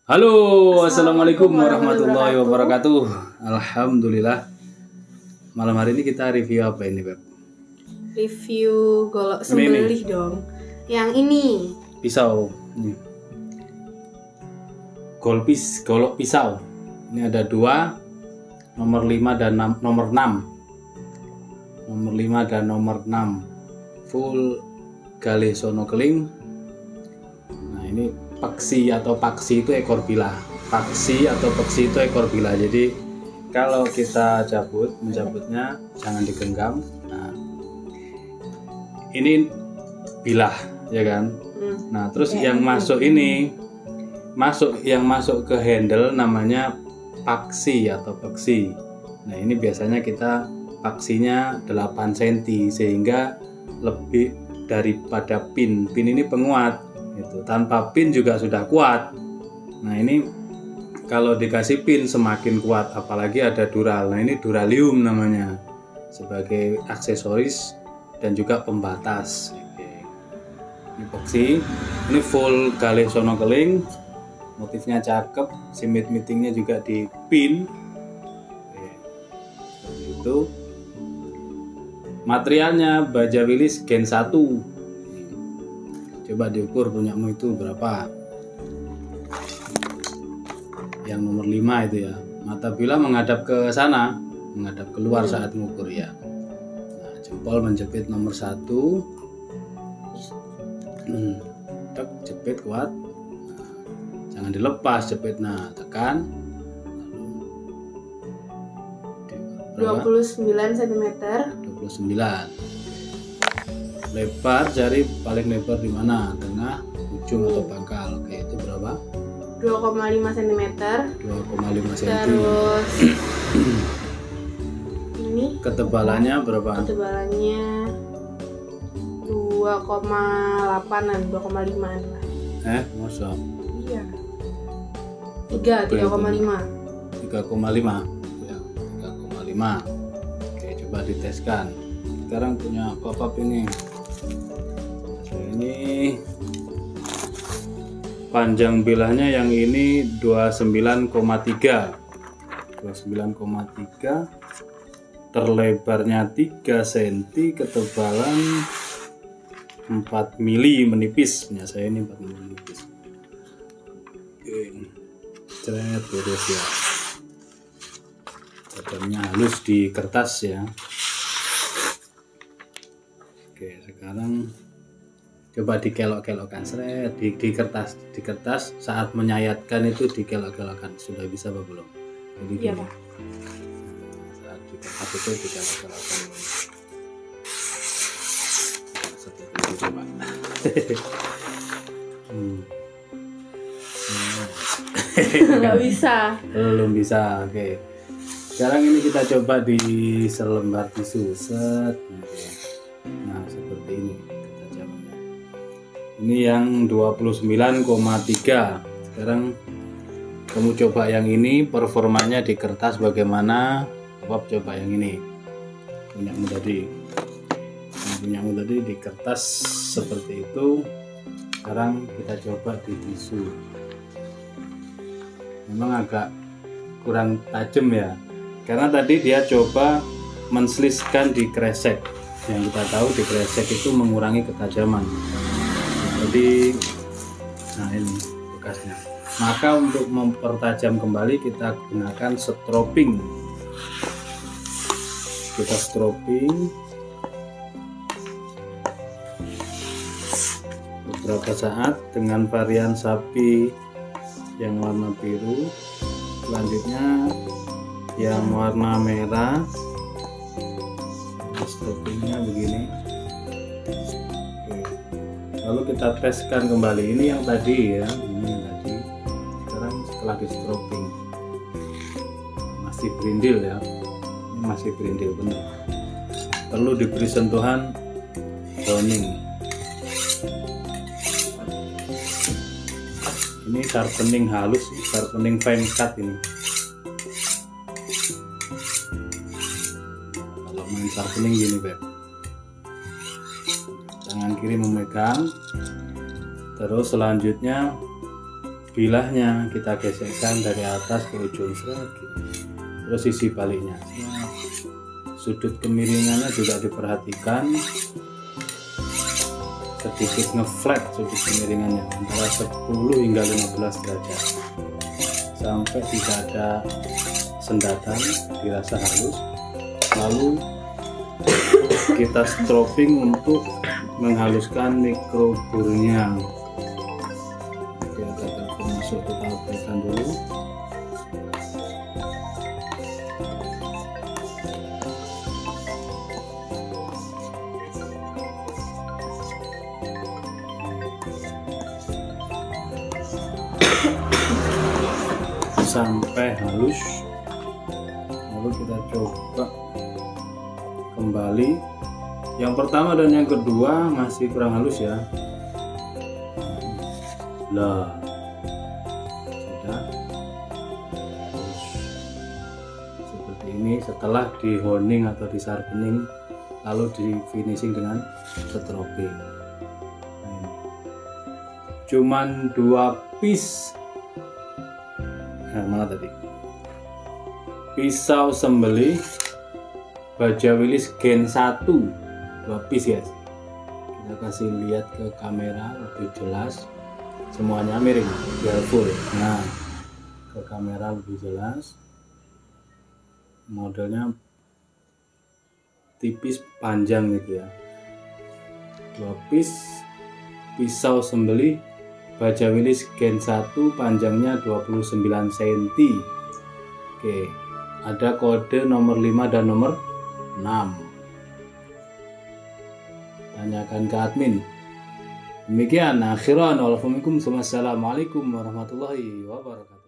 Halo, assalamualaikum warahmatullahi wabarakatuh. Alhamdulillah. Malam hari ini kita review apa ini, Beb? Review golok sembelih dong. Yang ini. Pisau. Ini. Golok pisau. Ini ada dua, nomor 5 dan nomor 6. Nomor 5 dan nomor 6. Full gale sono keling. Nah, ini paksi atau paksi itu ekor bila. Paksi atau paksi itu ekor bila. Jadi kalau kita mencabutnya jangan digenggam. Nah, ini bilah, ya kan? Nah, terus yang masuk ke handle namanya paksi atau paksi. Nah, ini biasanya kita paksinya 8 cm sehingga lebih daripada pin. Pin ini penguat. Itu tanpa pin juga sudah kuat. Nah, ini kalau dikasih pin semakin kuat, apalagi ada dural. Nah, ini duralium namanya, sebagai aksesoris dan juga pembatas. Oke. Ini paksi, ini full gale sono keling, motifnya cakep, simit mitingnya juga di pin. Oke. Seperti itu. Materialnya baja wilis gen 1. Coba diukur punyamu itu berapa. Yang nomor 5 itu ya. Mata bila menghadap ke sana, menghadap keluar saat mengukur ya. Nah, jempol menjepit nomor 1. Jepit kuat. Nah, jangan dilepas jepit. Nah, tekan. Lalu 29 cm. 29. Lebar jari paling lebar di mana? Tengah, ujung atau pangkal. Oke, itu berapa? 2,5 cm. 2,5 cm. Terus ini ketebalannya berapa? Ketebalannya 2,8-an, 2,5-an lah. Masa? Iya. 3,5. 3,5. Ya, 3,5. Oke, coba diteskan. Sekarang punya pop-up ini. Ini panjang bilahnya yang ini 29,3, terlebarnya 3 cm, ketebalan 4 mili menipis. Punya saya ini 4 mili menipis. Oke, ceret beres ya. Badannya halus di kertas ya. Oke, sekarang coba dikelok-kelokkan, seret di kertas saat menyayatkan itu dikelok-kelokkan. Sudah bisa apa belum? Jadi iya, gini. Pak. Saat di kertas itu dikelok-kelokkan. Seperti itu coba. Nggak bisa. Belum bisa. Oke. Sekarang ini kita coba di selembar tisu. Set. Oke. Nah, seperti ini ketajamannya. Ini yang 29,3. Sekarang kamu coba yang ini, performanya di kertas bagaimana? Coba yang ini. Punyamu tadi di kertas seperti itu. Sekarang kita coba di tisu. Memang agak kurang tajam ya, karena tadi dia coba menseliskan di kresek. Yang kita tahu di kresek itu mengurangi ketajaman. Jadi, nah ini bekasnya. Maka untuk mempertajam kembali kita gunakan stropping. Kita stropping beberapa saat dengan varian sapi yang warna biru. Selanjutnya yang warna merah. Stroppingnya begini. Oke. Lalu kita teskan kembali. Ini yang tadi ya, ini yang tadi. Sekarang setelah di stropping masih berindil ya, ini masih berindil benar. Perlu diberi sentuhan boning. Ini sharpening halus, sharpening fine cut ini. Sharpening gini, Beb. Tangan kiri memegang, terus selanjutnya bilahnya kita gesekkan dari atas ke ujung lagi. Terus sisi baliknya. Sudut kemiringannya juga diperhatikan, sedikit ngeflat sudut kemiringannya antara 10 hingga 15 derajat sampai tidak ada sendatan, dirasa halus. Lalu kita strobing untuk menghaluskan mikroburnya. Kita masuk, kita aplikasikan dulu. Sampai halus, lalu kita coba kembali. Yang pertama dan yang kedua masih kurang halus ya. Lah, sudah. Seperti ini setelah di honing atau di sharpening, lalu di finishing dengan strobing. Cuman 2 piece. Nah, mana tadi? Pisau sembelih baja wilis gen 1, 2 piece guys. Kita kasih lihat ke kamera lebih jelas, semuanya miring biar full. Nah, ke kamera lebih jelas. Modelnya tipis panjang gitu ya. 2 piece pisau sembelih baja wilis gen 1, panjangnya 29 cm. Oke, ada kode nomor 5 dan nomor 6. Tanyakan ke admin. Demikian, akhiran. Wassalamualaikum warahmatullahi wabarakatuh.